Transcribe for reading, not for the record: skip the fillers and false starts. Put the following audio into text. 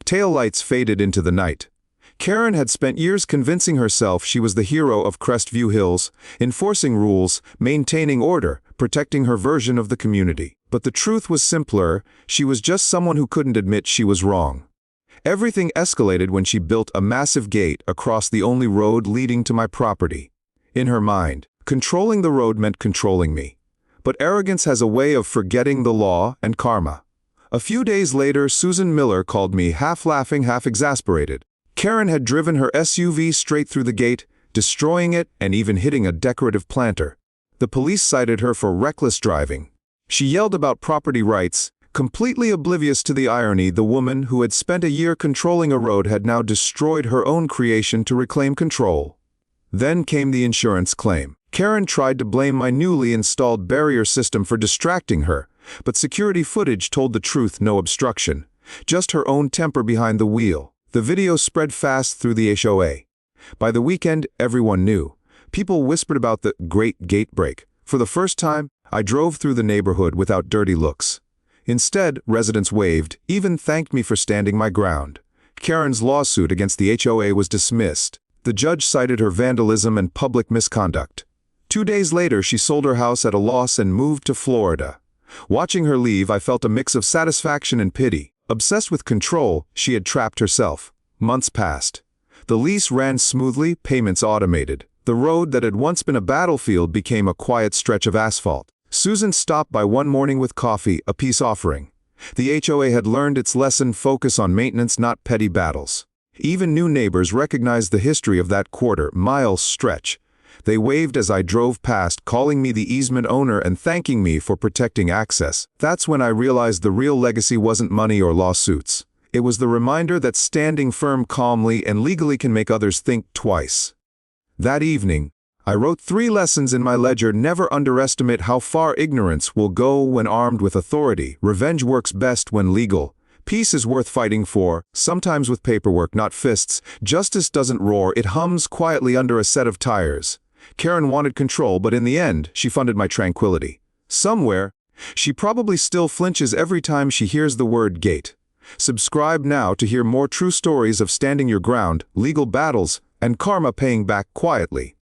Taillights faded into the night. Karen had spent years convincing herself she was the hero of Crestview Hills, enforcing rules, maintaining order, protecting her version of the community. But the truth was simpler: she was just someone who couldn't admit she was wrong. Everything escalated when she built a massive gate across the only road leading to my property. In her mind, controlling the road meant controlling me. But arrogance has a way of forgetting the law and karma. A few days later, Susan Miller called me, half laughing, half exasperated. Karen had driven her SUV straight through the gate, destroying it and even hitting a decorative planter. The police cited her for reckless driving. She yelled about property rights, completely oblivious to the irony: the woman who had spent a year controlling a road had now destroyed her own creation to reclaim control. Then came the insurance claim. Karen tried to blame my newly installed barrier system for distracting her, but security footage told the truth: no obstruction, just her own temper behind the wheel. The video spread fast through the HOA. By the weekend, everyone knew. People whispered about the great gate break. For the first time, I drove through the neighborhood without dirty looks. Instead, residents waved, even thanked me for standing my ground. Karen's lawsuit against the HOA was dismissed. The judge cited her vandalism and public misconduct. 2 days later, she sold her house at a loss and moved to Florida. Watching her leave, I felt a mix of satisfaction and pity. Obsessed with control, she had trapped herself. Months passed. The lease ran smoothly, payments automated. The road that had once been a battlefield became a quiet stretch of asphalt. Susan stopped by one morning with coffee, a peace offering. The HOA had learned its lesson: focus on maintenance, not petty battles. Even new neighbors recognized the history of that quarter-mile stretch. They waved as I drove past, calling me the easement owner and thanking me for protecting access. That's when I realized the real legacy wasn't money or lawsuits. It was the reminder that standing firm calmly and legally can make others think twice. That evening, I wrote 3 lessons in my ledger: never underestimate how far ignorance will go when armed with authority. Revenge works best when legal. Peace is worth fighting for, sometimes with paperwork, not fists. Justice doesn't roar, it hums quietly under a set of tires. Karen wanted control, but in the end, she funded my tranquility. Somewhere, she probably still flinches every time she hears the word gate. Subscribe now to hear more true stories of standing your ground, legal battles, and karma paying back quietly.